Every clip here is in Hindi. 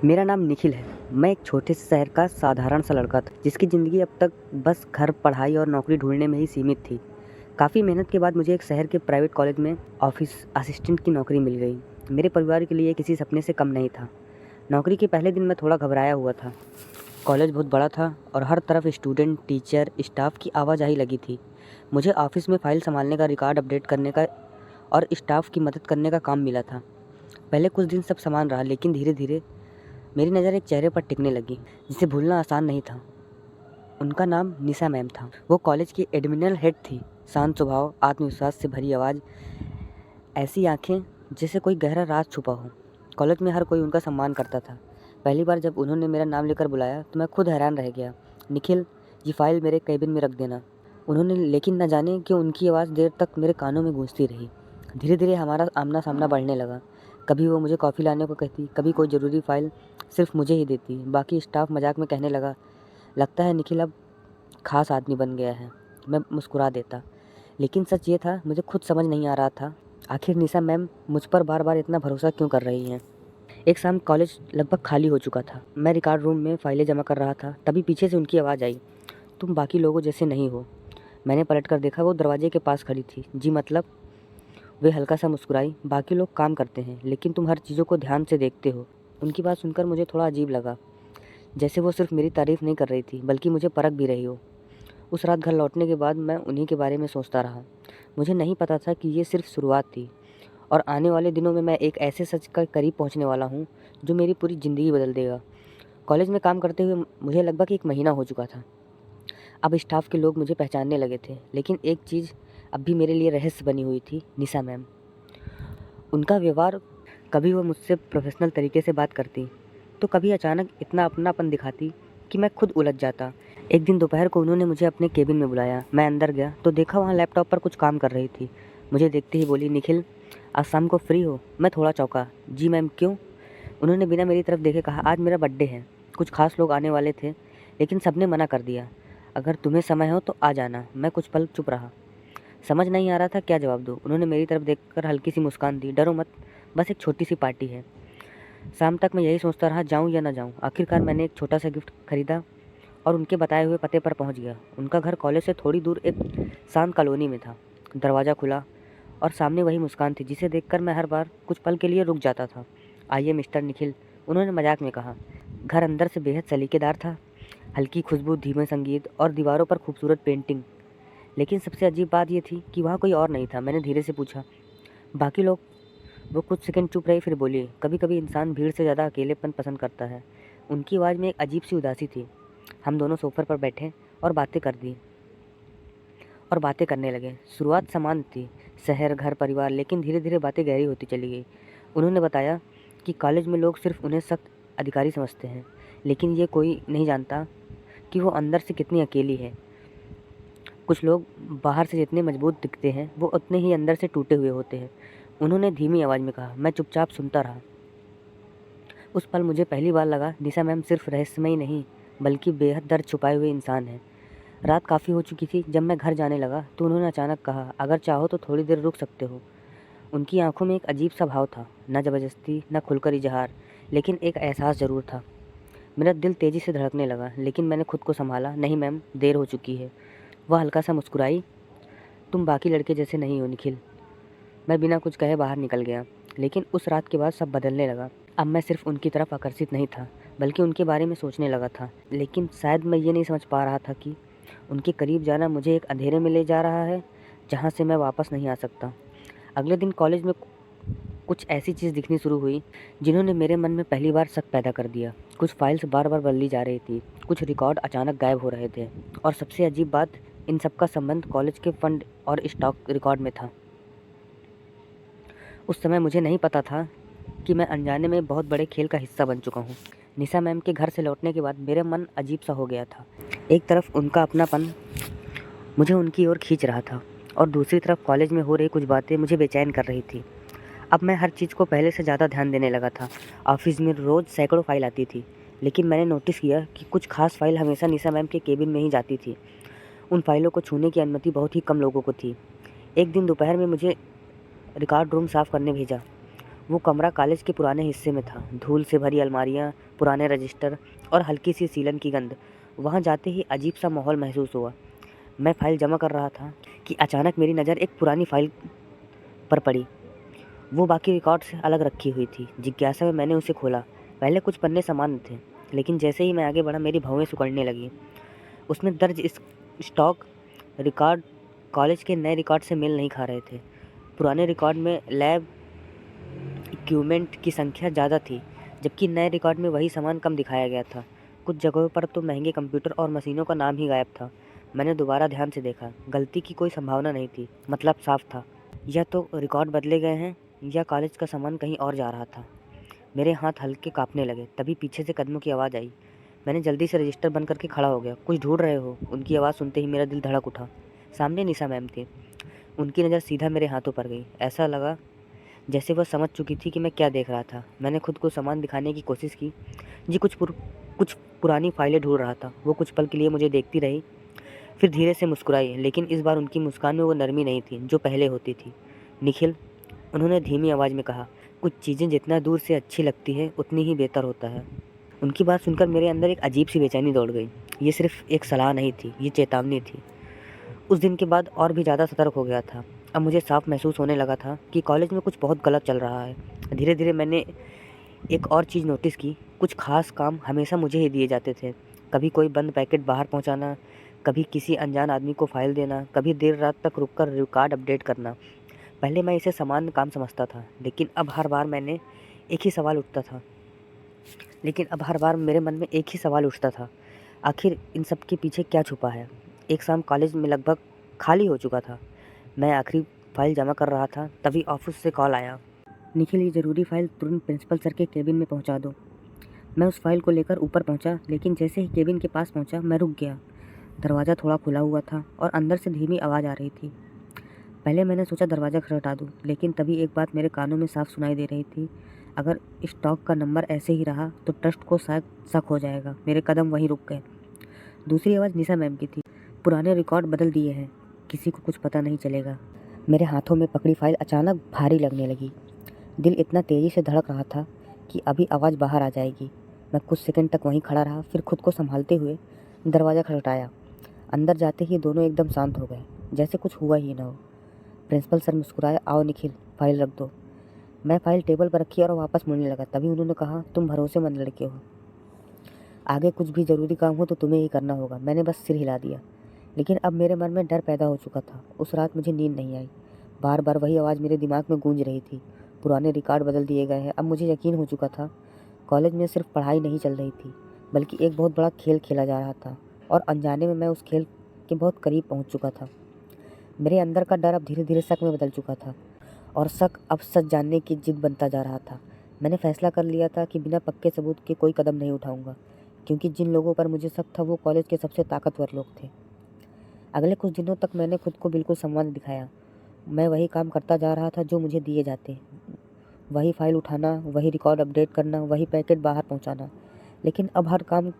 मेरा नाम निखिल है। मैं एक छोटे से शहर का साधारण सा लड़का था, जिसकी ज़िंदगी अब तक बस घर, पढ़ाई और नौकरी ढूँढने में ही सीमित थी। काफ़ी मेहनत के बाद मुझे एक शहर के प्राइवेट कॉलेज में ऑफ़िस असिस्टेंट की नौकरी मिल गई। मेरे परिवार के लिए ये किसी सपने से कम नहीं था। नौकरी के पहले दिन मैं थोड़ा घबराया हुआ था। कॉलेज बहुत बड़ा था और हर तरफ स्टूडेंट, टीचर, स्टाफ की आवाजाही लगी थी। मुझे ऑफ़िस में फ़ाइल सँभालने का, रिकॉर्ड अपडेट करने का और स्टाफ की मदद करने का काम मिला था। पहले कुछ दिन सब समान रहा, लेकिन धीरे-धीरे मेरी नज़र एक चेहरे पर टिकने लगी, जिसे भूलना आसान नहीं था। उनका नाम निशा मैम था। वो कॉलेज की एडमिनल हेड थी। शांत स्वभाव, आत्मविश्वास से भरी आवाज़, ऐसी आंखें जैसे कोई गहरा राज छुपा हो। कॉलेज में हर कोई उनका सम्मान करता था। पहली बार जब उन्होंने मेरा नाम लेकर बुलाया तो मैं खुद हैरान रह गया। निखिल, ये फाइल मेरे केबिन में रख देना। उन्होंने, लेकिन न जाने क्यों उनकी आवाज़ देर तक मेरे कानों में गूंजती रही। धीरे धीरे हमारा आमना सामना बढ़ने लगा। कभी वो मुझे कॉफ़ी लाने को कहती, कभी कोई ज़रूरी फ़ाइल सिर्फ मुझे ही देती। बाकी स्टाफ मजाक में कहने लगा, लगता है निखिल अब खास आदमी बन गया है। मैं मुस्कुरा देता, लेकिन सच ये था, मुझे खुद समझ नहीं आ रहा था आखिर निशा मैम मुझ पर बार बार इतना भरोसा क्यों कर रही हैं। एक शाम कॉलेज लगभग खाली हो चुका था। मैं रिकॉर्ड रूम में फाइलें जमा कर रहा था, तभी पीछे से उनकी आवाज़ आई, तुम बाकी लोगों जैसे नहीं हो। मैंने पलट कर देखा, वो दरवाजे के पास खड़ी थी। जी मतलब? वे हल्का सा मुस्कुराई, बाकी लोग काम करते हैं, लेकिन तुम हर चीज़ों को ध्यान से देखते हो। उनकी बात सुनकर मुझे थोड़ा अजीब लगा, जैसे वो सिर्फ मेरी तारीफ़ नहीं कर रही थी, बल्कि मुझे परख भी रही हो। उस रात घर लौटने के बाद मैं उन्हीं के बारे में सोचता रहा। मुझे नहीं पता था कि ये सिर्फ शुरुआत थी और आने वाले दिनों में मैं एक ऐसे सच के करीब पहुंचने वाला हूं जो मेरी पूरी ज़िंदगी बदल देगा। कॉलेज में काम करते हुए मुझे लगभग 1 महीना हो चुका था। अब स्टाफ के लोग मुझे पहचानने लगे थे, लेकिन एक चीज़ अब भी मेरे लिए रहस्य बनी हुई थी, निशा मैम। उनका व्यवहार, कभी वो मुझसे प्रोफेशनल तरीके से बात करती, तो कभी अचानक इतना अपनापन दिखाती कि मैं खुद उलझ जाता। एक दिन दोपहर को उन्होंने मुझे अपने केबिन में बुलाया। मैं अंदर गया तो देखा वहाँ लैपटॉप पर कुछ काम कर रही थी। मुझे देखते ही बोली, निखिल, आज शाम को फ्री हो? मैं थोड़ा चौंका। जी मैम, क्यों? उन्होंने बिना मेरी तरफ देखे कहा, आज मेरा बर्थडे है। कुछ खास लोग आने वाले थे, लेकिन सबने मना कर दिया। अगर तुम्हें समय हो तो आ जाना। मैं कुछ पल चुप रहा, समझ नहीं आ रहा था क्या जवाब दूँ। उन्होंने मेरी तरफ देखकर हल्की सी मुस्कान दी, डरो मत, बस एक छोटी सी पार्टी है। शाम तक मैं यही सोचता रहा, जाऊँ या ना जाऊँ। आखिरकार मैंने एक छोटा सा गिफ्ट खरीदा और उनके बताए हुए पते पर पहुंच गया। उनका घर कॉलेज से थोड़ी दूर एक शांत कॉलोनी में था। दरवाज़ा खुला और सामने वही मुस्कान थी जिसे देखकर मैं हर बार कुछ पल के लिए रुक जाता था। आइए मिस्टर निखिल, उन्होंने मजाक में कहा। घर अंदर से बेहद सलीकेदार था, हल्की खुशबू, धीमे संगीत और दीवारों पर खूबसूरत पेंटिंग। लेकिन सबसे अजीब बात यह थी कि वहाँ कोई और नहीं था। मैंने धीरे से पूछा, बाकी लोग? वो कुछ सेकंड चुप रही, फिर बोली, कभी कभी इंसान भीड़ से ज़्यादा अकेलेपन पसंद करता है। उनकी आवाज़ में एक अजीब सी उदासी थी। हम दोनों सोफे पर बैठे और बातें करने लगे। शुरुआत समान थी, शहर, घर, परिवार, लेकिन धीरे धीरे बातें गहरी होती चली गई। उन्होंने बताया कि कॉलेज में लोग सिर्फ उन्हें सख्त अधिकारी समझते हैं, लेकिन ये कोई नहीं जानता कि वो अंदर से कितनी अकेली है। कुछ लोग बाहर से जितने मजबूत दिखते हैं, वो उतने ही अंदर से टूटे हुए होते हैं। उन्होंने धीमी आवाज़ में कहा। मैं चुपचाप सुनता रहा। उस पल मुझे पहली बार लगा, निशा मैम सिर्फ रहस्यमयी नहीं, बल्कि बेहद दर्द छुपाए हुए इंसान है। रात काफ़ी हो चुकी थी। जब मैं घर जाने लगा तो उन्होंने अचानक कहा, अगर चाहो तो थोड़ी देर रुक सकते हो। उनकी आंखों में एक अजीब सा भाव था, न ज़बरदस्ती, न खुलकर इजहार, लेकिन एक एहसास ज़रूर था। मेरा दिल तेज़ी से धड़कने लगा, लेकिन मैंने खुद को संभाला। नहीं मैम, देर हो चुकी है। वह हल्का सा मुस्कुराई, तुम बाकी लड़के जैसे नहीं हो निखिल। मैं बिना कुछ कहे बाहर निकल गया। लेकिन उस रात के बाद सब बदलने लगा। अब मैं सिर्फ उनकी तरफ आकर्षित नहीं था, बल्कि उनके बारे में सोचने लगा था। लेकिन शायद मैं ये नहीं समझ पा रहा था कि उनके करीब जाना मुझे एक अंधेरे में ले जा रहा है, जहाँ से मैं वापस नहीं आ सकता। अगले दिन कॉलेज में कुछ ऐसी चीज़ दिखनी शुरू हुई जिन्होंने मेरे मन में पहली बार शक पैदा कर दिया। कुछ फाइल्स बार बार बदली जा रही थी, कुछ रिकॉर्ड अचानक गायब हो रहे थे, और सबसे अजीब बात, इन सब का संबंध कॉलेज के फंड और स्टॉक रिकॉर्ड में था। उस समय मुझे नहीं पता था कि मैं अनजाने में बहुत बड़े खेल का हिस्सा बन चुका हूँ। निशा मैम के घर से लौटने के बाद मेरा मन अजीब सा हो गया था। एक तरफ उनका अपनापन मुझे उनकी ओर खींच रहा था, और दूसरी तरफ कॉलेज में हो रही कुछ बातें मुझे बेचैन कर रही थी। अब मैं हर चीज़ को पहले से ज़्यादा ध्यान देने लगा था। ऑफिस में रोज़ सैकड़ों फाइल आती थी, लेकिन मैंने नोटिस किया कि कुछ खास फाइल हमेशा निशा मैम के केबिन में ही जाती थी। उन फाइलों को छूने की अनुमति बहुत ही कम लोगों को थी। एक दिन दोपहर में मुझे रिकॉर्ड रूम साफ़ करने भेजा। वो कमरा कॉलेज के पुराने हिस्से में था। धूल से भरी अलमारियाँ, पुराने रजिस्टर और हल्की सी सीलन की गंध। वहाँ जाते ही अजीब सा माहौल महसूस हुआ। मैं फाइल जमा कर रहा था कि अचानक मेरी नज़र एक पुरानी फाइल पर पड़ी। वो बाकी रिकॉर्ड से अलग रखी हुई थी। जिज्ञासा में मैंने उसे खोला। पहले कुछ पन्ने समान थे, लेकिन जैसे ही मैं आगे बढ़ा मेरी भौहें सिकुड़ने लगीं। उसमें दर्ज स्टॉक रिकॉर्ड कॉलेज के नए रिकॉर्ड से मेल नहीं खा रहे थे। पुराने रिकॉर्ड में लैब इक्विपमेंट की संख्या ज़्यादा थी, जबकि नए रिकॉर्ड में वही सामान कम दिखाया गया था। कुछ जगहों पर तो महंगे कंप्यूटर और मशीनों का नाम ही गायब था। मैंने दोबारा ध्यान से देखा। गलती की कोई संभावना नहीं थी। मतलब साफ था, या तो रिकॉर्ड बदले गए हैं या कॉलेज का सामान कहीं और जा रहा था। मेरे हाथ हल्के कांपने लगे। तभी पीछे से कदमों की आवाज़ आई। मैंने जल्दी से रजिस्टर बंद करके खड़ा हो गया। कुछ ढूंढ रहे हो? उनकी आवाज़ सुनते ही मेरा दिल धड़क उठा। सामने निशा मैम थी। उनकी नज़र सीधा मेरे हाथों पर गई। ऐसा लगा जैसे वह समझ चुकी थी कि मैं क्या देख रहा था। मैंने खुद को सामान दिखाने की कोशिश की। जी, कुछ पुरानी फाइलें ढूंढ रहा था। वो कुछ पल के लिए मुझे देखती रही, फिर धीरे से मुस्कुराई, लेकिन इस बार उनकी मुस्कान में वो नरमी नहीं थी जो पहले होती थी। निखिल, उन्होंने धीमी आवाज़ में कहा, कुछ चीज़ें जितना दूर से अच्छी लगती है उतनी ही बेहतर होता है। उनकी बात सुनकर मेरे अंदर एक अजीब सी बेचैनी दौड़ गई। ये सिर्फ एक सलाह नहीं थी, ये चेतावनी थी। उस दिन के बाद और भी ज़्यादा सतर्क हो गया था। अब मुझे साफ महसूस होने लगा था कि कॉलेज में कुछ बहुत गलत चल रहा है। धीरे धीरे मैंने एक और चीज़ नोटिस की। कुछ खास काम हमेशा मुझे ही दिए जाते थे। कभी कोई बंद पैकेट बाहर पहुंचाना, कभी किसी अनजान आदमी को फाइल देना, कभी देर रात तक रुककर रिकॉर्ड अपडेट करना। पहले मैं इसे सामान्य काम समझता था, लेकिन अब हर बार एक ही सवाल उठता था लेकिन अब हर बार मेरे मन में एक ही सवाल उठता था, आखिर इन सब के पीछे क्या छुपा है? एक शाम कॉलेज में लगभग खाली हो चुका था। मैं आखिरी फाइल जमा कर रहा था, तभी ऑफिस से कॉल आया। निखिल, ये ज़रूरी फाइल तुरंत प्रिंसिपल सर के केबिन में पहुंचा दो। मैं उस फाइल को लेकर ऊपर पहुंचा, लेकिन जैसे ही केबिन के पास पहुंचा मैं रुक गया। दरवाज़ा थोड़ा खुला हुआ था और अंदर से धीमी आवाज़ आ रही थी। पहले मैंने सोचा दरवाज़ा खटखटा दूँ, लेकिन तभी एक बात मेरे कानों में साफ सुनाई दे रही थी। अगर स्टॉक का नंबर ऐसे ही रहा तो ट्रस्ट को शायद शक हो जाएगा। मेरे कदम वहीं रुक गए। दूसरी आवाज़ निशा मैम की थी। पुराने रिकॉर्ड बदल दिए हैं, किसी को कुछ पता नहीं चलेगा। मेरे हाथों में पकड़ी फाइल अचानक भारी लगने लगी। दिल इतना तेज़ी से धड़क रहा था कि अभी आवाज़ बाहर आ जाएगी। मैं कुछ सेकंड तक वहीं खड़ा रहा, फिर खुद को संभालते हुए दरवाज़ा खटखटाया। अंदर जाते ही दोनों एकदम शांत हो गए, जैसे कुछ हुआ ही ना हो। प्रिंसिपल सर मुस्कुराए, आओ निखिल, फाइल रख दो। मैं फाइल टेबल पर रखी और वापस मुड़ने लगा। तभी उन्होंने कहा, तुम भरोसेमंद लड़के हो, आगे कुछ भी ज़रूरी काम हो तो तुम्हें ही करना होगा। मैंने बस सिर हिला दिया, लेकिन अब मेरे मन में डर पैदा हो चुका था। उस रात मुझे नींद नहीं आई। बार बार वही आवाज़ मेरे दिमाग में गूंज रही थी, पुराने रिकॉर्ड बदल दिए गए हैं। अब मुझे यकीन हो चुका था कॉलेज में सिर्फ पढ़ाई नहीं चल रही थी, बल्कि एक बहुत बड़ा खेल खेला जा रहा था, और अनजाने में मैं उस खेल के बहुत करीब पहुंच चुका था। मेरे अंदर का डर अब धीरे धीरे शक में बदल चुका था, और शक अब सच जानने की जिद बनता जा रहा था। मैंने फैसला कर लिया था कि बिना पक्के सबूत के कोई कदम नहीं उठाऊंगा, क्योंकि जिन लोगों पर मुझे शक था वो कॉलेज के सबसे ताकतवर लोग थे। अगले कुछ दिनों तक मैंने खुद को बिल्कुल सम्मान दिखाया। मैं वही काम करता जा रहा था जो मुझे दिए जाते, वही फाइल उठाना, वही रिकॉर्ड अपडेट करना, वही पैकेट बाहर पहुंचाना। लेकिन अब हर काम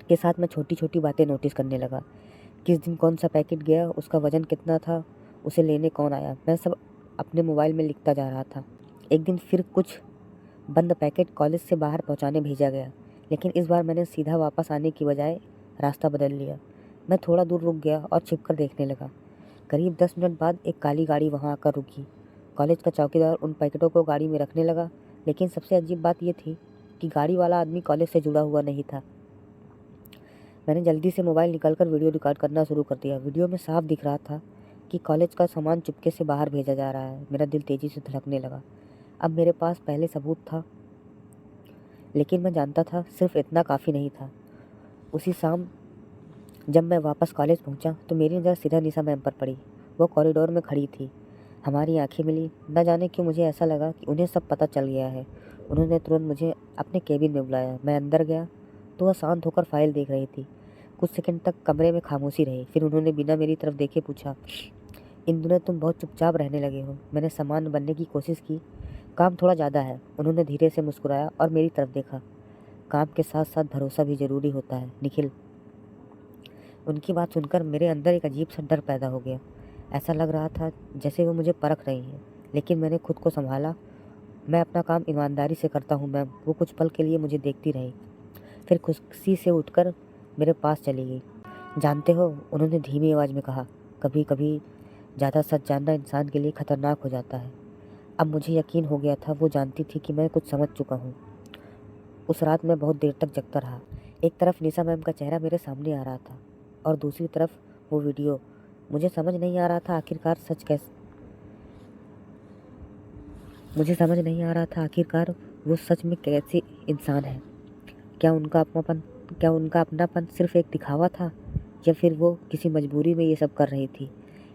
के साथ मैं छोटी छोटी बातें नोटिस करने लगा। किस दिन कौन सा पैकेट गया, उसका वज़न कितना था, उसे लेने कौन आया, मैं सब अपने मोबाइल में लिखता जा रहा था। एक दिन फिर कुछ बंद पैकेट कॉलेज से बाहर पहुंचाने भेजा गया, लेकिन इस बार मैंने सीधा वापस आने की बजाय रास्ता बदल लिया। मैं थोड़ा दूर रुक गया और छिपकर देखने लगा। करीब 10 मिनट बाद एक काली गाड़ी वहां आकर रुकी। कॉलेज का चौकीदार उन पैकेटों को गाड़ी में रखने लगा, लेकिन सबसे अजीब बात यह थी कि गाड़ी वाला आदमी कॉलेज से जुड़ा हुआ नहीं था। मैंने जल्दी से मोबाइल निकालकर वीडियो रिकॉर्ड करना शुरू कर दिया। वीडियो में साफ दिख रहा था कि कॉलेज का सामान चुपके से बाहर भेजा जा रहा है। मेरा दिल तेज़ी से धड़कने लगा। अब मेरे पास पहले सबूत था, लेकिन मैं जानता था सिर्फ इतना काफ़ी नहीं था। उसी शाम जब मैं वापस कॉलेज पहुंचा तो मेरी नज़र सीधा निशा मैम पर पड़ी। वो कॉरिडोर में खड़ी थी। हमारी आंखें मिली। न जाने क्यों मुझे ऐसा लगा कि उन्हें सब पता चल गया है। उन्होंने तुरंत मुझे अपने केबिन में बुलाया। मैं अंदर गया तो वह शांत होकर फाइल देख रही थी। कुछ सेकंड तक कमरे में खामोशी रही। फिर उन्होंने बिना मेरी तरफ देखे पूछा, इन दिनों तुम बहुत चुपचाप रहने लगे हो। मैंने सामान्य बनने की कोशिश की। काम थोड़ा ज़्यादा है। उन्होंने धीरे से मुस्कुराया और मेरी तरफ देखा। काम के साथ साथ भरोसा भी ज़रूरी होता है निखिल। उनकी बात सुनकर मेरे अंदर एक अजीब सा डर पैदा हो गया। ऐसा लग रहा था जैसे वो मुझे परख रही हैं, लेकिन मैंने खुद को संभाला। मैं अपना काम ईमानदारी से करता हूँ मैम। वो कुछ पल के लिए मुझे देखती रही, फिर खुशी से उठकर मेरे पास चली गई। जानते हो, उन्होंने धीमी आवाज़ में कहा, कभी कभी ज़्यादा सच जानना इंसान के लिए खतरनाक हो जाता है। अब मुझे यकीन हो गया था, वो जानती थी कि मैं कुछ समझ चुका हूँ। उस रात मैं बहुत देर तक जगता रहा। एक तरफ निशा मैम का चेहरा मेरे सामने आ रहा था और दूसरी तरफ वो वीडियो। मुझे समझ नहीं आ रहा था आखिरकार वो सच में कैसे इंसान है। क्या उनका अपनापन सिर्फ एक दिखावा था, या फिर वो किसी मजबूरी में ये सब कर रही थी।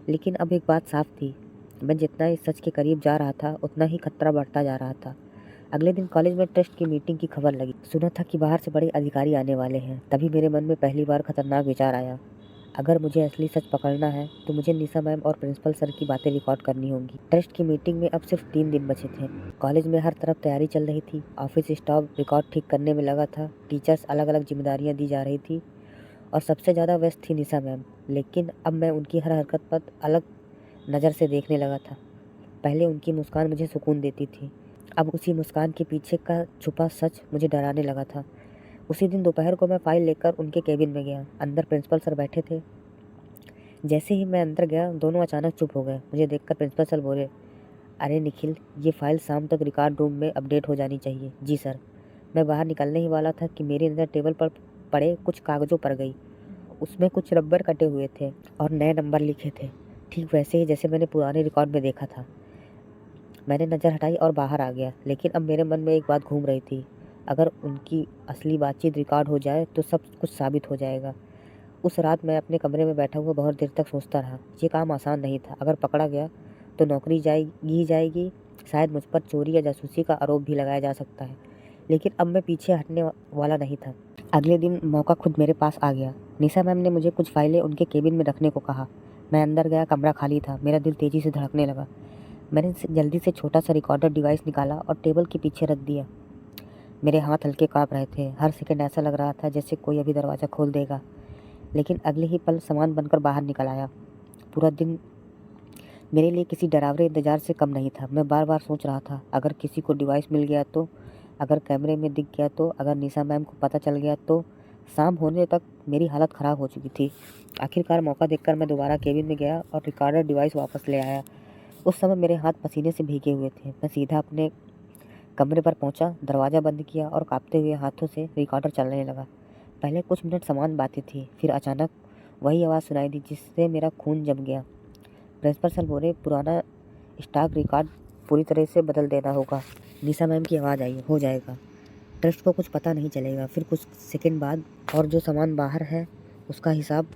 लेकिन अब एक बात साफ थी, मैं जितना इस सच के करीब जा रहा था उतना ही खतरा बढ़ता जा रहा था। अगले दिन कॉलेज में ट्रस्ट की मीटिंग की खबर लगी। सुना था कि बाहर से बड़े अधिकारी आने वाले हैं। तभी मेरे मन में पहली बार खतरनाक विचार आया, अगर मुझे असली सच पकड़ना है तो मुझे निशा मैम और प्रिंसिपल सर की बातें रिकॉर्ड करनी होंगी। ट्रस्ट की मीटिंग में अब सिर्फ 3 दिन बचे थे। कॉलेज में हर तरफ तैयारी चल रही थी। ऑफिस स्टाफ रिकॉर्ड ठीक करने में लगा था, टीचर्स अलग अलग जिम्मेदारियां दी जा रही थी और सबसे ज़्यादा व्यस्त थी निशा मैम। लेकिन अब मैं उनकी हर हरकत पर अलग नज़र से देखने लगा था। पहले उनकी मुस्कान मुझे सुकून देती थी, अब उसी मुस्कान के पीछे का छुपा सच मुझे डराने लगा था। उसी दिन दोपहर को मैं फाइल लेकर उनके केबिन में गया। अंदर प्रिंसिपल सर बैठे थे। जैसे ही मैं अंदर गया, दोनों अचानक चुप हो गए। मुझे देखकर प्रिंसिपल सर बोले, अरे निखिल, ये फाइल शाम तक रिकॉर्ड रूम में अपडेट हो जानी चाहिए। जी सर। मैं बाहर निकलने ही वाला था कि मेरी नज़र टेबल पर पड़े कुछ कागज़ों पर गई। उसमें कुछ रबर कटे हुए थे और नए नंबर लिखे थे, ठीक वैसे ही जैसे मैंने पुराने रिकॉर्ड में देखा था। मैंने नज़र हटाई और बाहर आ गया, लेकिन अब मेरे मन में एक बात घूम रही थी, अगर उनकी असली बातचीत रिकॉर्ड हो जाए तो सब कुछ साबित हो जाएगा। उस रात मैं अपने कमरे में बैठा हुआ बहुत देर तक सोचता रहा। ये काम आसान नहीं था। अगर पकड़ा गया तो नौकरी जाएगी। शायद मुझ पर चोरी या जासूसी का आरोप भी लगाया जा सकता है, लेकिन अब मैं पीछे हटने वाला नहीं था। अगले दिन मौका खुद मेरे पास आ गया। निशा मैम ने मुझे कुछ फाइलें उनके केबिन में रखने को कहा। मैं अंदर गया। कमरा खाली था। मेरा दिल तेज़ी से धड़कने लगा। मैंने जल्दी से छोटा सा रिकॉर्डर डिवाइस निकाला और टेबल के पीछे रख दिया। मेरे हाथ हल्के काँप रहे थे। हर सेकंड ऐसा लग रहा था जैसे कोई अभी दरवाज़ा खोल देगा। लेकिन अगले ही पल सामान बनकर बाहर निकल आया। पूरा दिन मेरे लिए किसी डरावने इंतजार से कम नहीं था। मैं बार बार सोच रहा था, अगर किसी को डिवाइस मिल गया तो, अगर कैमरे में दिख गया तो, अगर निशा मैम को पता चल गया तो। शाम होने तक मेरी हालत ख़राब हो चुकी थी। आखिरकार मौका देखकर मैं दोबारा केबिन में गया और रिकॉर्डर डिवाइस वापस ले आया। उस समय मेरे हाथ पसीने से भीगे हुए थे। मैं सीधा अपने कमरे पर पहुंचा, दरवाज़ा बंद किया और कांपते हुए हाथों से रिकॉर्डर चलने लगा। पहले कुछ मिनट समान बातें थी, फिर अचानक वही आवाज़ सुनाई दी जिससे मेरा खून जम गया। प्रिंसिपल सर बोले, पुराना स्टॉक रिकॉर्ड पूरी तरह से बदल देना होगा। निशा मैम की आवाज़ आई, हो जाएगा। ट्रस्ट को कुछ पता नहीं चलेगा। फिर कुछ सेकंड बाद, और जो सामान बाहर है उसका हिसाब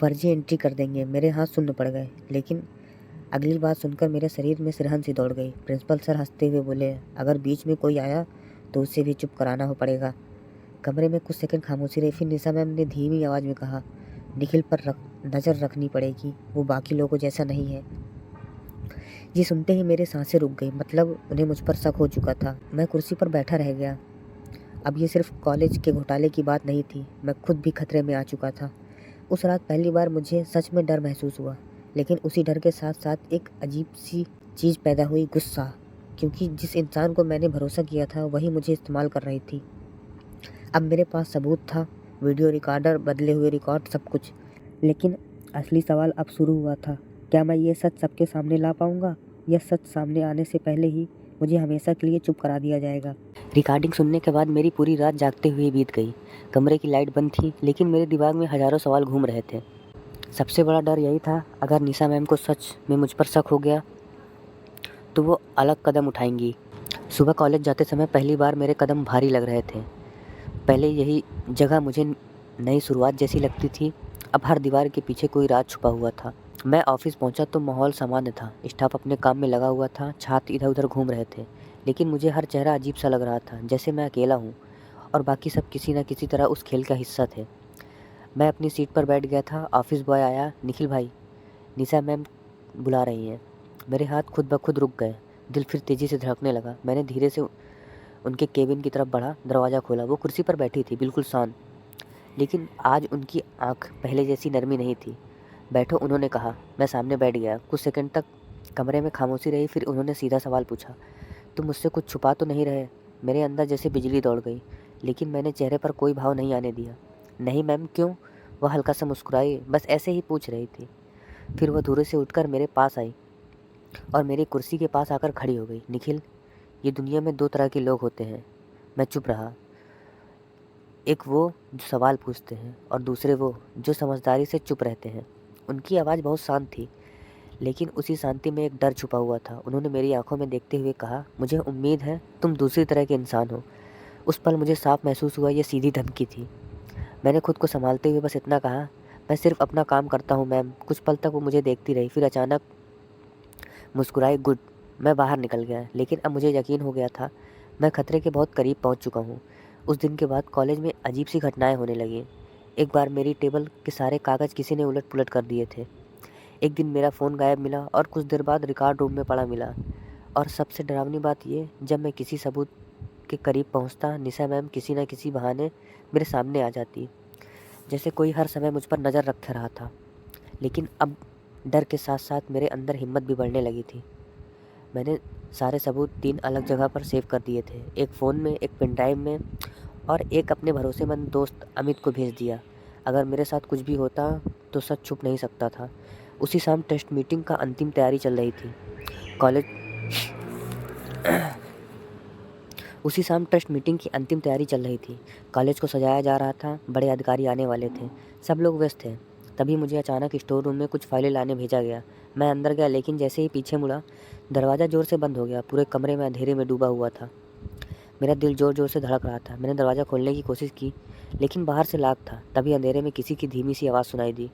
फर्जी एंट्री कर देंगे। मेरे हाथ सुन्न पड़ गए, लेकिन अगली बात सुनकर मेरे शरीर में सिरहन सी दौड़ गई। प्रिंसिपल सर हंसते हुए बोले, अगर बीच में कोई आया तो उसे भी चुप कराना हो पड़ेगा। कमरे में कुछ सेकंड खामोशी रही। फिर निशा मैम ने धीमी आवाज़ में कहा, निखिल पर नज़र रखनी पड़ेगी, वो बाकी लोगों जैसा नहीं है। ये सुनते ही मेरे सांसें रुक गई। मतलब उन्हें मुझ पर शक हो चुका था। मैं कुर्सी पर बैठा रह गया। अब ये सिर्फ कॉलेज के घोटाले की बात नहीं थी, मैं खुद भी खतरे में आ चुका था। उस रात पहली बार मुझे सच में डर महसूस हुआ, लेकिन उसी डर के साथ साथ एक अजीब सी चीज़ पैदा हुई, गुस्सा। क्योंकि जिस इंसान को मैंने भरोसा किया था वही मुझे इस्तेमाल कर रही थी। अब मेरे पास सबूत था, वीडियो रिकॉर्डर, बदले हुए रिकॉर्ड, सब कुछ। लेकिन असली सवाल अब शुरू हुआ था, क्या मैं ये सच सबके सामने ला पाऊंगा, या सच सामने आने से पहले ही मुझे हमेशा के लिए चुप करा दिया जाएगा। रिकॉर्डिंग सुनने के बाद मेरी पूरी रात जागते हुए बीत गई। कमरे की लाइट बंद थी, लेकिन मेरे दिमाग में हज़ारों सवाल घूम रहे थे। सबसे बड़ा डर यही था, अगर निशा मैम को सच में मुझ पर शक हो गया तो वो अलग कदम उठाएंगी। सुबह कॉलेज जाते समय पहली बार मेरे कदम भारी लग रहे थे। पहले यही जगह मुझे नई शुरुआत जैसी लगती थी, अब हर दीवार के पीछे कोई राज छुपा हुआ था। मैं ऑफिस पहुंचा तो माहौल सामान्य था। स्टाफ अपने काम में लगा हुआ था, छात्र इधर उधर घूम रहे थे, लेकिन मुझे हर चेहरा अजीब सा लग रहा था, जैसे मैं अकेला हूँ और बाकी सब किसी न किसी तरह उस खेल का हिस्सा थे। मैं अपनी सीट पर बैठ गया था। ऑफिस बॉय आया, निखिल भाई, निशा मैम बुला रही हैं। मेरे हाथ खुद ब खुद रुक गए, दिल फिर तेज़ी से धड़कने लगा। मैंने धीरे से उनके केबिन की तरफ बढ़ा, दरवाज़ा खोला। वो कुर्सी पर बैठी थी, बिल्कुल शांत, लेकिन आज उनकी आंख पहले जैसी नरमी नहीं थी। बैठो, उन्होंने कहा। मैं सामने बैठ गया। कुछ सेकंड तक कमरे में खामोशी रही, फिर उन्होंने सीधा सवाल पूछा, तुम मुझसे कुछ छुपा तो नहीं रहे? मेरे अंदर जैसे बिजली दौड़ गई, लेकिन मैंने चेहरे पर कोई भाव नहीं आने दिया। नहीं मैम, क्यों? वह हल्का सा मुस्कुराई, बस ऐसे ही पूछ रही थी। फिर वह धीरे से उठकर मेरे पास आई और मेरी कुर्सी के पास आकर खड़ी हो गई। निखिल, ये दुनिया में दो तरह के लोग होते हैं। मैं चुप रहा। एक वो जो सवाल पूछते हैं और दूसरे वो जो समझदारी से चुप रहते हैं। उनकी आवाज़ बहुत शांत थी, लेकिन उसी शांति में एक डर छुपा हुआ था। उन्होंने मेरी आंखों में देखते हुए कहा, मुझे उम्मीद है तुम दूसरी तरह के इंसान हो। उस पल मुझे साफ महसूस हुआ, ये सीधी धमकी थी। मैंने खुद को संभालते हुए बस इतना कहा, मैं सिर्फ अपना काम करता हूँ मैम। कुछ पल तक वो मुझे देखती रही, फिर अचानक मुस्कुराई। गुड। मैं बाहर निकल गया, लेकिन अब मुझे यकीन हो गया था मैं खतरे के बहुत करीब पहुँच चुका हूँ। उस दिन के बाद कॉलेज में अजीब सी घटनाएं होने लगी। एक बार मेरी टेबल के सारे कागज़ किसी ने उलट पुलट कर दिए थे। एक दिन मेरा फ़ोन गायब मिला और कुछ देर बाद रिकॉर्ड रूम में पड़ा मिला। और सबसे डरावनी बात ये, जब मैं किसी सबूत के करीब पहुंचता, निशा मैम किसी न किसी बहाने मेरे सामने आ जाती, जैसे कोई हर समय मुझ पर नज़र रख रहा था। लेकिन अब डर के साथ साथ मेरे अंदर हिम्मत भी बढ़ने लगी थी। मैंने सारे सबूत 3 अलग जगह पर सेव कर दिए थे, एक फ़ोन में, एक पेन ड्राइव में और एक अपने भरोसेमंद दोस्त अमित को भेज दिया। अगर मेरे साथ कुछ भी होता तो सच छुप नहीं सकता था। उसी शाम टेस्ट मीटिंग का अंतिम तैयारी चल रही थी। कॉलेज उसी शाम टेस्ट मीटिंग की अंतिम तैयारी चल रही थी। कॉलेज को सजाया जा रहा था, बड़े अधिकारी आने वाले थे, सब लोग व्यस्त थे। तभी मुझे अचानक स्टोर रूम में कुछ फाइलें लाने भेजा गया। मैं अंदर गया, लेकिन जैसे ही पीछे मुड़ा, दरवाज़ा ज़ोर से बंद हो गया। पूरे कमरे में अंधेरे में डूबा हुआ था। मेरा दिल ज़ोर ज़ोर से धड़क रहा था। मैंने दरवाज़ा खोलने की कोशिश की, लेकिन बाहर से लॉक था। तभी अंधेरे में किसी की धीमी सी आवाज़ सुनाई दी,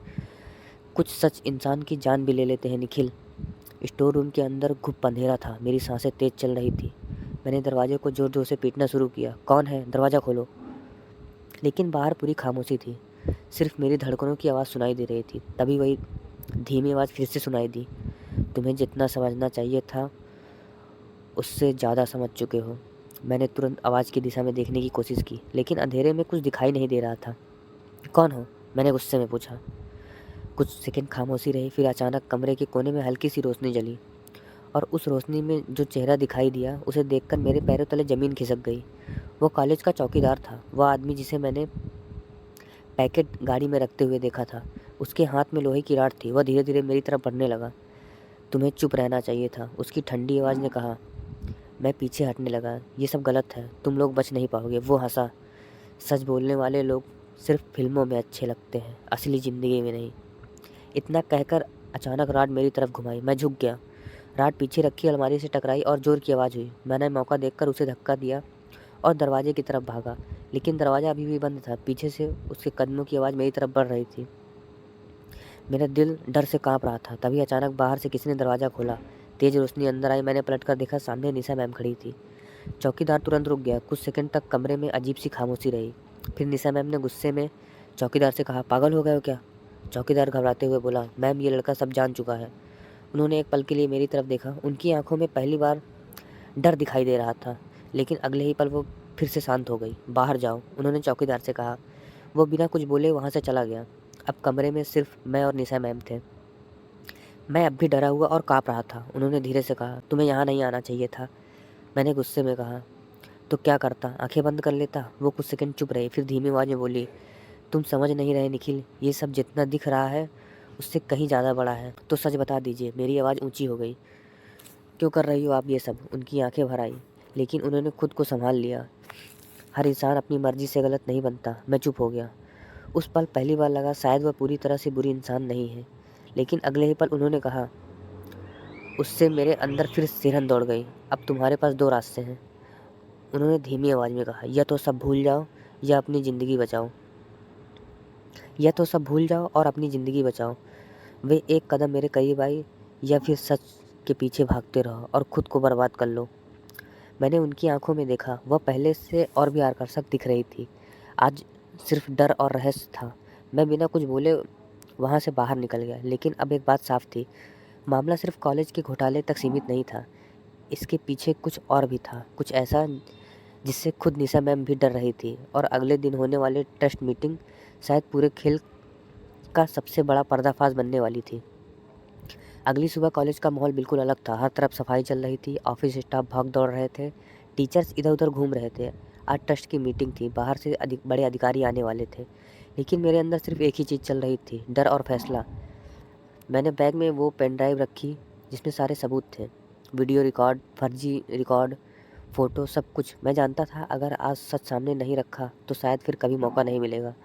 कुछ सच इंसान की जान भी ले लेते हैं निखिल। स्टोर रूम के अंदर घुप अंधेरा था, मेरी सांसें तेज चल रही थी। मैंने दरवाजे को जोर जोर से पीटना शुरू किया, कौन है? दरवाज़ा खोलो। लेकिन बाहर पूरी खामोशी थी, सिर्फ मेरी धड़कनों की आवाज़ सुनाई दे रही थी। तभी वही धीमी आवाज़ फिर से सुनाई दी, तुम्हें जितना समझना चाहिए था उससे ज़्यादा समझ चुके हो। मैंने तुरंत आवाज़ की दिशा में देखने की कोशिश की, लेकिन अंधेरे में कुछ दिखाई नहीं दे रहा था। कौन हो? मैंने गुस्से में पूछा। कुछ सेकंड खामोशी रही, फिर अचानक कमरे के कोने में हल्की सी रोशनी जली और उस रोशनी में जो चेहरा दिखाई दिया, उसे देखकर मेरे पैरों तले ज़मीन खिसक गई। वो कॉलेज का चौकीदार था, वह आदमी जिसे मैंने पैकेट गाड़ी में रखते हुए देखा था। उसके हाथ में लोहे की रॉड थी। वह धीरे धीरे मेरी तरफ बढ़ने लगा। तुम्हें चुप रहना चाहिए था, उसकी ठंडी आवाज़ ने कहा। मैं पीछे हटने लगा। ये सब गलत है, तुम लोग बच नहीं पाओगे। वो हंसा। सच बोलने वाले लोग सिर्फ फिल्मों में अच्छे लगते हैं, असली ज़िंदगी में नहीं। इतना कहकर अचानक रॉड मेरी तरफ घुमाई। मैं झुक गया। रॉड पीछे रखी अलमारी से टकराई और ज़ोर की आवाज़ हुई। मैंने मौका देखकर उसे धक्का दिया और दरवाजे की तरफ भागा, लेकिन दरवाज़ा अभी भी बंद था। पीछे से उसके कदमों की आवाज़ मेरी तरफ बढ़ रही थी। मेरा दिल डर से कांप रहा था। तभी अचानक बाहर से किसी ने दरवाज़ा खोला। तेज़ रोशनी अंदर आई। मैंने पलटकर देखा, सामने निशा मैम खड़ी थी। चौकीदार तुरंत रुक गया। कुछ सेकंड तक कमरे में अजीब सी खामोशी रही। फिर निशा मैम ने गुस्से में चौकीदार से कहा, पागल हो गए हो क्या? चौकीदार घबराते हुए बोला, मैम ये लड़का सब जान चुका है। उन्होंने एक पल के लिए मेरी तरफ देखा। उनकी आंखों में पहली बार डर दिखाई दे रहा था, लेकिन अगले ही पल वो फिर से शांत हो गई। बाहर जाओ, उन्होंने चौकीदार से कहा। वो बिना कुछ बोले वहाँ से चला गया। अब कमरे में सिर्फ मैं और निशा मैम थे। मैं अब भी डरा हुआ और काँप रहा था। उन्होंने धीरे से कहा, तुम्हें यहाँ नहीं आना चाहिए था। मैंने गुस्से में कहा, तो क्या करता? आंखें बंद कर लेता। वो कुछ सेकंड चुप रही, फिर धीमी आवाज़ में बोली, तुम समझ नहीं रहे निखिल, ये सब जितना दिख रहा है उससे कहीं ज़्यादा बड़ा है। तो सच बता दीजिए। मेरी आवाज़ ऊंची हो गई। क्यों कर रही हो आप ये सब? उनकी आंखें भर आई, लेकिन उन्होंने खुद को संभाल लिया। हर इंसान अपनी मर्जी से गलत नहीं बनता। मैं चुप हो गया। उस पल पहली बार लगा शायद वह पूरी तरह से बुरी इंसान नहीं है। लेकिन अगले ही पल उन्होंने कहा, उससे मेरे अंदर फिर सिरहन दौड़ गई। अब तुम्हारे पास 2 रास्ते हैं। उन्होंने धीमी आवाज़ में कहा, या तो सब भूल जाओ या अपनी ज़िंदगी बचाओ। या तो सब भूल जाओ और अपनी ज़िंदगी बचाओ। वे एक कदम मेरे करीब आई, या फिर सच के पीछे भागते रहो और खुद को बर्बाद कर लो। मैंने उनकी आंखों में देखा, वह पहले से और भी आकर्षक दिख रही थी। आज सिर्फ डर और रहस्य था। मैं बिना कुछ बोले वहाँ से बाहर निकल गया। लेकिन अब एक बात साफ थी, मामला सिर्फ कॉलेज के घोटाले तक सीमित नहीं था। इसके पीछे कुछ और भी था, कुछ ऐसा जिससे खुद निशा मैम भी डर रही थी। और अगले दिन होने वाले टेस्ट मीटिंग शायद पूरे खेल का सबसे बड़ा पर्दाफाश बनने वाली थी। अगली सुबह कॉलेज का माहौल बिल्कुल अलग था। हर तरफ सफाई चल रही थी, ऑफिस स्टाफ भाग दौड़ रहे थे, टीचर्स इधर उधर घूम रहे थे। आज ट्रस्ट की मीटिंग थी, बाहर से बड़े अधिकारी आने वाले थे, लेकिन मेरे अंदर सिर्फ एक ही चीज़ चल रही थी, डर और फैसला। मैंने बैग में वो पेन ड्राइव रखी जिसमें सारे सबूत थे, वीडियो रिकॉर्ड, फर्जी रिकॉर्ड, फ़ोटो, सब कुछ। मैं जानता था अगर आज सच सामने नहीं रखा तो शायद फिर कभी मौका नहीं मिलेगा।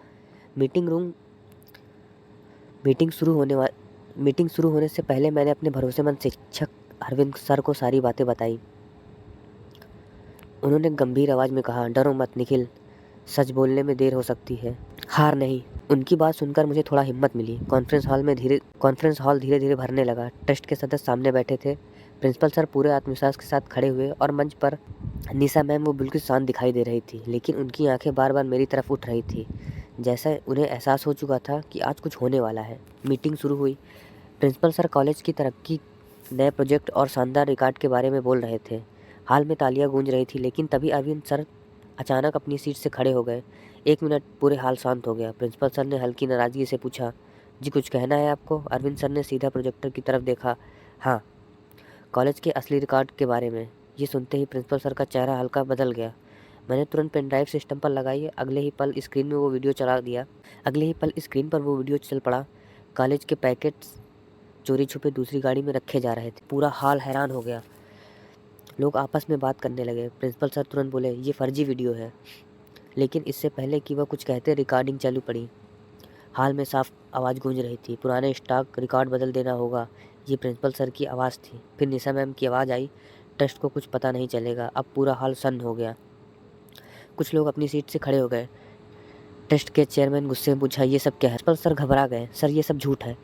मीटिंग रूम मीटिंग शुरू होने वा मीटिंग शुरू होने से पहले मैंने अपने भरोसेमंद शिक्षक अरविंद सर को सारी बातें बताई। उन्होंने गंभीर आवाज़ में कहा, डरो मत निखिल, सच बोलने में देर हो सकती है, हार नहीं। उनकी बात सुनकर मुझे थोड़ा हिम्मत मिली। कॉन्फ्रेंस हॉल धीरे धीरे भरने लगा। ट्रस्ट के सदस्य सामने बैठे थे। प्रिंसिपल सर पूरे आत्मविश्वास के साथ खड़े हुए और मंच पर निशा मैम वो बिल्कुल शांत दिखाई दे रही थी, लेकिन उनकी आंखें बार बार मेरी तरफ उठ रही थी, जैसा उन्हें एहसास हो चुका था कि आज कुछ होने वाला है। मीटिंग शुरू हुई। प्रिंसिपल सर कॉलेज की तरक्की, नए प्रोजेक्ट और शानदार रिकॉर्ड के बारे में बोल रहे थे। हाल में तालियां गूंज रही थी, लेकिन तभी अरविंद सर अचानक अपनी सीट से खड़े हो गए। 1 मिनट पूरे हाल शांत हो गया। प्रिंसिपल सर ने हल्की नाराज़गी से पूछा, जी कुछ कहना है आपको? अरविंद सर ने सीधा प्रोजेक्टर की तरफ देखा। हाँ, कॉलेज के असली रिकॉर्ड के बारे में। ये सुनते ही प्रिंसिपल सर का चेहरा हल्का बदल गया। मैंने तुरंत पेन ड्राइव सिस्टम पर लगाई। अगले ही पल स्क्रीन पर वो वीडियो चल पड़ा। कॉलेज के पैकेट्स चोरी छुपे दूसरी गाड़ी में रखे जा रहे थे। पूरा हाल हैरान हो गया। लोग आपस में बात करने लगे। प्रिंसिपल सर तुरंत बोले, ये फर्जी वीडियो है। लेकिन इससे पहले कि वह कुछ कहते, रिकॉर्डिंग चालू पड़ी। हाल में साफ आवाज़ गूंज रही थी, पुराने स्टॉक रिकॉर्ड बदल देना होगा। ये प्रिंसिपल सर की आवाज़ थी। फिर निशा मैम की आवाज़ आई, ट्रस्ट को कुछ पता नहीं चलेगा। अब पूरा हाल सन्न हो गया। कुछ लोग अपनी सीट से खड़े हो गए। ट्रस्ट के चेयरमैन गुस्से में पूछा, ये सब क्या है? प्रिंसिपल सर घबरा गए। सर, ये सब झूठ है,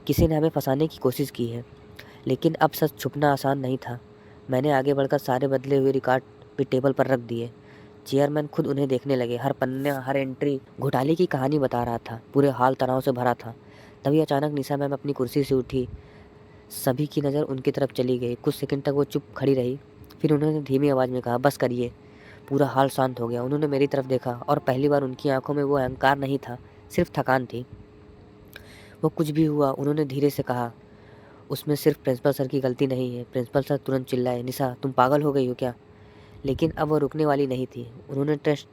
किसी ने हमें फंसाने की कोशिश की है। लेकिन अब सच छुपना आसान नहीं था। मैंने आगे बढ़कर सारे बदले हुए रिकॉर्ड भी टेबल पर रख दिए। चेयरमैन खुद उन्हें देखने लगे। हर पन्ना, हर एंट्री घोटाले की कहानी बता रहा था। पूरे हाल तनाव से भरा था। तभी अचानक निशा मैम अपनी कुर्सी से उठी। सभी की नज़र उनकी तरफ चली गई। कुछ सेकंड तक वो चुप खड़ी रही। फिर उन्होंने धीमी आवाज़ में कहा, बस करिए। पूरा हाल शांत हो गया। उन्होंने मेरी तरफ देखा और पहली बार उनकी आंखों में वो अहंकार नहीं था, सिर्फ थकान थी। वो कुछ भी हुआ, उन्होंने धीरे से कहा, उसमें सिर्फ प्रिंसिपल सर की गलती नहीं है। प्रिंसिपल सर तुरंत चिल्लाए, निशा तुम पागल हो गई हो क्या? लेकिन अब वो रुकने वाली नहीं थी। उन्होंने ट्रस्ट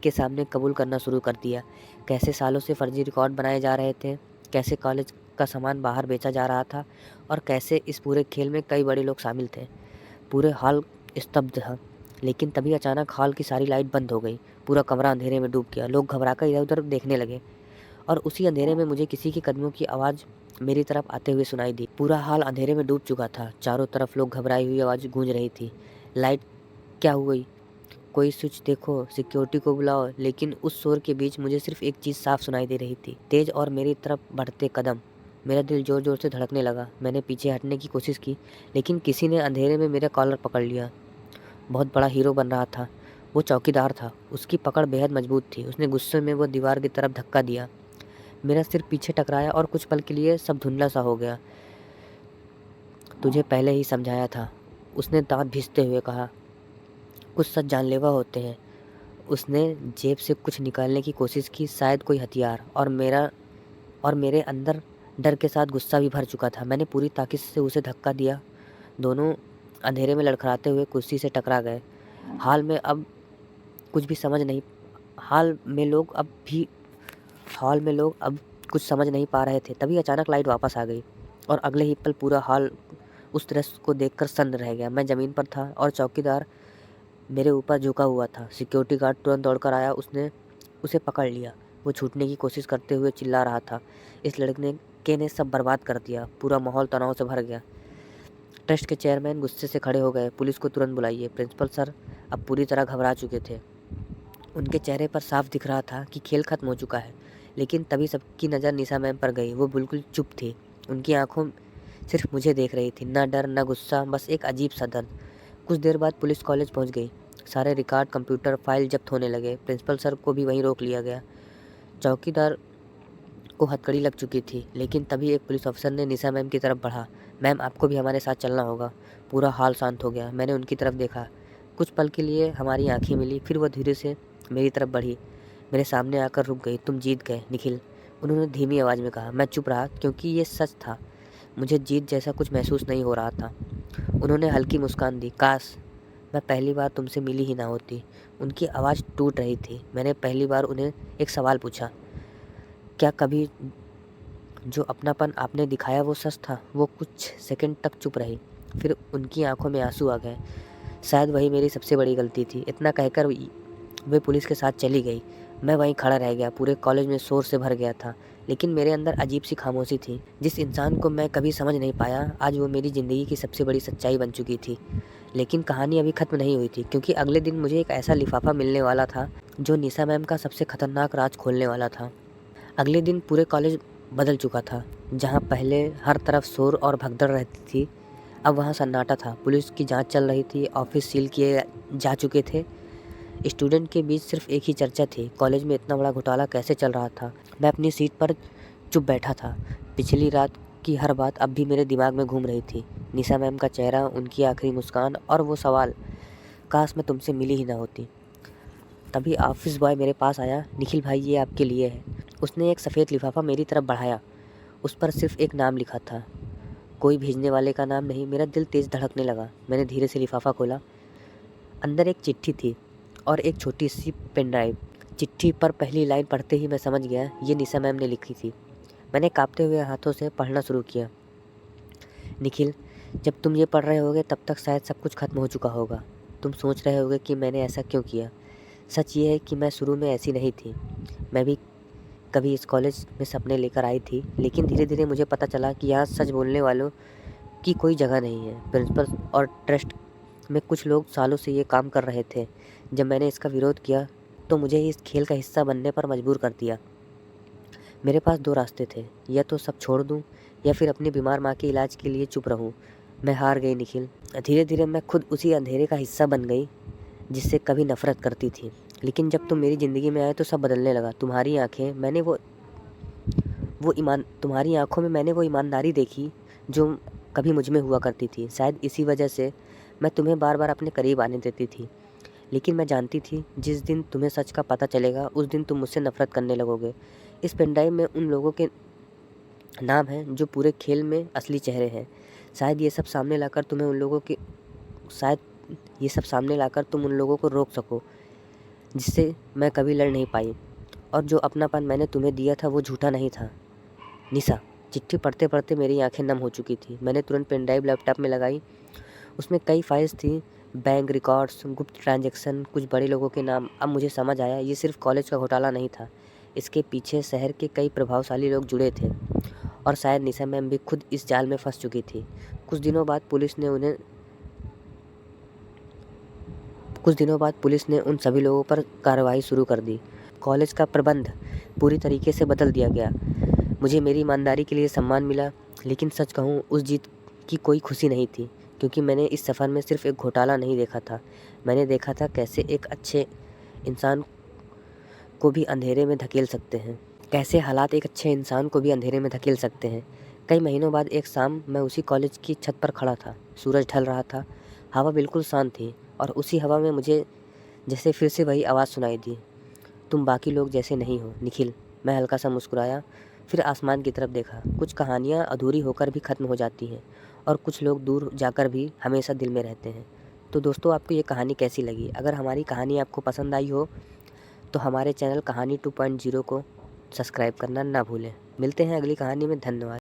के सामने कबूल करना शुरू कर दिया। कैसे सालों से फर्जी रिकॉर्ड बनाए जा रहे थे, कैसे कॉलेज का सामान बाहर बेचा जा रहा था और कैसे इस पूरे खेल में कई बड़े लोग शामिल थे। पूरे हॉल स्तब्ध था। लेकिन तभी अचानक हॉल की सारी लाइट बंद हो गई। पूरा कमरा अंधेरे में डूब गया। लोग घबराकर इधर उधर देखने लगे और उसी अंधेरे में मुझे किसी के कदमों की आवाज़ मेरी तरफ आते हुए सुनाई दी। पूरा हॉल अंधेरे में डूब चुका था। चारों तरफ लोग घबराई हुई आवाज़ गूंज रही थी। लाइट क्या हुई? कोई स्विच देखो, सिक्योरिटी को बुलाओ। लेकिन उस शोर के बीच मुझे सिर्फ एक चीज़ साफ सुनाई दे रही थी, तेज और मेरी तरफ बढ़ते कदम। मेरा दिल जोर जोर से धड़कने लगा। मैंने पीछे हटने की कोशिश की, लेकिन किसी ने अंधेरे में मेरा कॉलर पकड़ लिया। बहुत बड़ा हीरो बन रहा था। वो चौकीदार था। उसकी पकड़ बेहद मजबूत थी। उसने गुस्से में वो दीवार की तरफ धक्का दिया। मेरा सिर पीछे टकराया और कुछ पल के लिए सब धुंधला सा हो गया। तुझे पहले ही समझाया था, उसने दांत भींचते हुए कहा। कुछ सच जानलेवा होते हैं। उसने जेब से कुछ निकालने की कोशिश की, शायद कोई हथियार, और मेरे अंदर डर के साथ गुस्सा भी भर चुका था। मैंने पूरी ताकत से उसे धक्का दिया। दोनों अंधेरे में लड़खड़ाते हुए कुर्सी से टकरा गए। हाल में अब कुछ भी समझ नहीं हाल में लोग अब कुछ समझ नहीं पा रहे थे। तभी अचानक लाइट वापस आ गई और अगले ही पल पूरा हॉल उस दृश्य को देखकर सन्न रह गया। मैं ज़मीन पर था और चौकीदार मेरे ऊपर झुका हुआ था। सिक्योरिटी गार्ड तुरंत दौड़कर आया। उसने उसे पकड़ लिया। वो छूटने की कोशिश करते हुए चिल्ला रहा था, इस लड़के ने सब बर्बाद कर दिया। पूरा माहौल तनाव से भर गया। ट्रस्ट के चेयरमैन गुस्से से खड़े हो गए। पुलिस को तुरंत बुलाइए। प्रिंसिपल सर अब पूरी तरह घबरा चुके थे। उनके चेहरे पर साफ दिख रहा था कि खेल खत्म हो चुका है। लेकिन तभी सबकी नज़र निशा मैम पर गई। वो बिल्कुल चुप थी। उनकी आंखों सिर्फ मुझे देख रही थी। ना डर, ना गुस्सा, बस एक अजीब सा दर्द। कुछ देर बाद पुलिस कॉलेज पहुंच गई। सारे रिकॉर्ड, कंप्यूटर, फाइल जब्त होने लगे। प्रिंसिपल सर को भी वहीं रोक लिया गया। चौकीदार को हथकड़ी लग चुकी थी। लेकिन तभी एक पुलिस अफसर ने निशा मैम की तरफ बढ़ा। मैम, आपको भी हमारे साथ चलना होगा। पूरा हाल शांत हो गया। मैंने उनकी तरफ देखा। कुछ पल के लिए हमारी आंखें मिली। फिर वह धीरे से मेरी तरफ बढ़ी। मेरे सामने आकर रुक गई। तुम जीत गए निखिल, उन्होंने धीमी आवाज़ में कहा। मैं चुप रहा क्योंकि ये सच था। मुझे जीत जैसा कुछ महसूस नहीं हो रहा था। उन्होंने हल्की मुस्कान दी। काश मैं पहली बार तुमसे मिली ही ना होती। उनकी आवाज़ टूट रही थी। मैंने पहली बार उन्हें एक सवाल पूछा, क्या कभी जो अपनापन आपने दिखाया वो सच था? वो कुछ सेकंड तक चुप रही, फिर उनकी आंखों में आंसू आ गए। शायद वही मेरी सबसे बड़ी गलती थी। इतना कहकर वे पुलिस के साथ चली गई। मैं वहीं खड़ा रह गया। पूरे कॉलेज में शोर से भर गया था, लेकिन मेरे अंदर अजीब सी खामोशी थी। जिस इंसान को मैं कभी समझ नहीं पाया, आज वो मेरी ज़िंदगी की सबसे बड़ी सच्चाई बन चुकी थी। लेकिन कहानी अभी ख़त्म नहीं हुई थी, क्योंकि अगले दिन मुझे एक ऐसा लिफाफा मिलने वाला था जो निशा मैम का सबसे खतरनाक राज खोलने वाला था। अगले दिन पूरे कॉलेज बदल चुका था। जहाँ पहले हर तरफ शोर और भगदड़ रहती थी, अब वहाँ सन्नाटा था। पुलिस की जांच चल रही थी, ऑफिस सील किए जा चुके थे। स्टूडेंट के बीच सिर्फ एक ही चर्चा थी, कॉलेज में इतना बड़ा घोटाला कैसे चल रहा था। मैं अपनी सीट पर चुप बैठा था। पिछली रात की हर बात अब भी मेरे दिमाग में घूम रही थी। निशा मैम का चेहरा, उनकी आखिरी मुस्कान और वो सवाल, काश मैं तुमसे मिली ही ना होती। तभी ऑफिस बॉय मेरे पास आया। निखिल भाई, ये आपके लिए है। उसने एक सफ़ेद लिफाफा मेरी तरफ बढ़ाया। उस पर सिर्फ एक नाम लिखा था, कोई भेजने वाले का नाम नहीं। मेरा दिल तेज़ धड़कने लगा। मैंने धीरे से लिफाफा खोला। अंदर एक चिट्ठी थी और एक छोटी सी पेन ड्राइव। चिट्ठी पर पहली लाइन पढ़ते ही मैं समझ गया, ये निशा मैम ने लिखी थी। मैंने कांपते हुए हाथों से पढ़ना शुरू किया। निखिल, जब तुम ये पढ़ रहे होगे तब तक शायद सब कुछ खत्म हो चुका होगा। तुम सोच रहे होगे कि मैंने ऐसा क्यों किया। सच ये है कि मैं शुरू में ऐसी नहीं थी। मैं भी कभी इस कॉलेज में सपने लेकर आई थी, लेकिन धीरे धीरे मुझे पता चला कि यहाँ सच बोलने वालों की कोई जगह नहीं है। प्रिंसिपल और ट्रस्ट में कुछ लोग सालों से ये काम कर रहे थे। जब मैंने इसका विरोध किया तो मुझे इस खेल का हिस्सा बनने पर मजबूर कर दिया। मेरे पास दो रास्ते थे, या तो सब छोड़ दूँ या फिर अपनी बीमार माँ के इलाज के लिए चुप रहूँ। मैं हार गई निखिल। धीरे धीरे मैं खुद उसी अंधेरे का हिस्सा बन गई जिससे कभी नफरत करती थी। लेकिन जब तुम मेरी ज़िंदगी में आए तो सब बदलने लगा। तुम्हारी आंखों में मैंने वो ईमानदारी देखी जो कभी मुझ में हुआ करती थी। शायद इसी वजह से मैं तुम्हें बार बार अपने करीब आने देती थी। लेकिन मैं जानती थी, जिस दिन तुम्हें सच का पता चलेगा उस दिन तुम मुझसे नफरत करने लगोगे। इस पेनड्राइव में उन लोगों के नाम हैं जो पूरे खेल में असली चेहरे हैं। शायद ये सब सामने लाकर शायद ये सब सामने लाकर तुम उन लोगों को रोक सको जिससे मैं कभी लड़ नहीं पाई। और जो अपनापन मैंने तुम्हें दिया था वो झूठा नहीं था। निशा। चिट्ठी पढ़ते पढ़ते मेरी आंखें नम हो चुकी थी। मैंने तुरंत पेन ड्राइव लैपटॉप में लगाई। उसमें कई फाइल्स थी, बैंक रिकॉर्ड्स, गुप्त ट्रांजैक्शन, कुछ बड़े लोगों के नाम। अब मुझे समझ आया, ये सिर्फ कॉलेज का घोटाला नहीं था, इसके पीछे शहर के कई प्रभावशाली लोग जुड़े थे। और शायद निशा मैम भी खुद इस जाल में फंस चुकी थी। कुछ दिनों बाद पुलिस ने उन सभी लोगों पर कार्रवाई शुरू कर दी। कॉलेज का प्रबंध पूरी तरीके से बदल दिया गया। मुझे मेरी ईमानदारी के लिए सम्मान मिला, लेकिन सच कहूँ उस जीत की कोई खुशी नहीं थी, क्योंकि मैंने इस सफ़र में सिर्फ एक घोटाला नहीं देखा था। मैंने देखा था कैसे एक अच्छे इंसान को भी अंधेरे में धकेल सकते हैं। कैसे हालात एक अच्छे इंसान को भी अंधेरे में धकेल सकते हैं। कई महीनों बाद एक शाम मैं उसी कॉलेज की छत पर खड़ा था। सूरज ढल रहा था, हवा बिल्कुल शांत थी और उसी हवा में मुझे जैसे फिर से वही आवाज़ सुनाई दी, तुम बाकी लोग जैसे नहीं हो निखिल। मैं हल्का सा मुस्कुराया, फिर आसमान की तरफ देखा। कुछ कहानियाँ अधूरी होकर भी ख़त्म हो जाती हैं और कुछ लोग दूर जाकर भी हमेशा दिल में रहते हैं। तो दोस्तों, आपको ये कहानी कैसी लगी? अगर हमारी कहानी आपको पसंद आई हो तो हमारे चैनल कहानी 2.0 को सब्सक्राइब करना ना भूलें। मिलते हैं अगली कहानी में। धन्यवाद।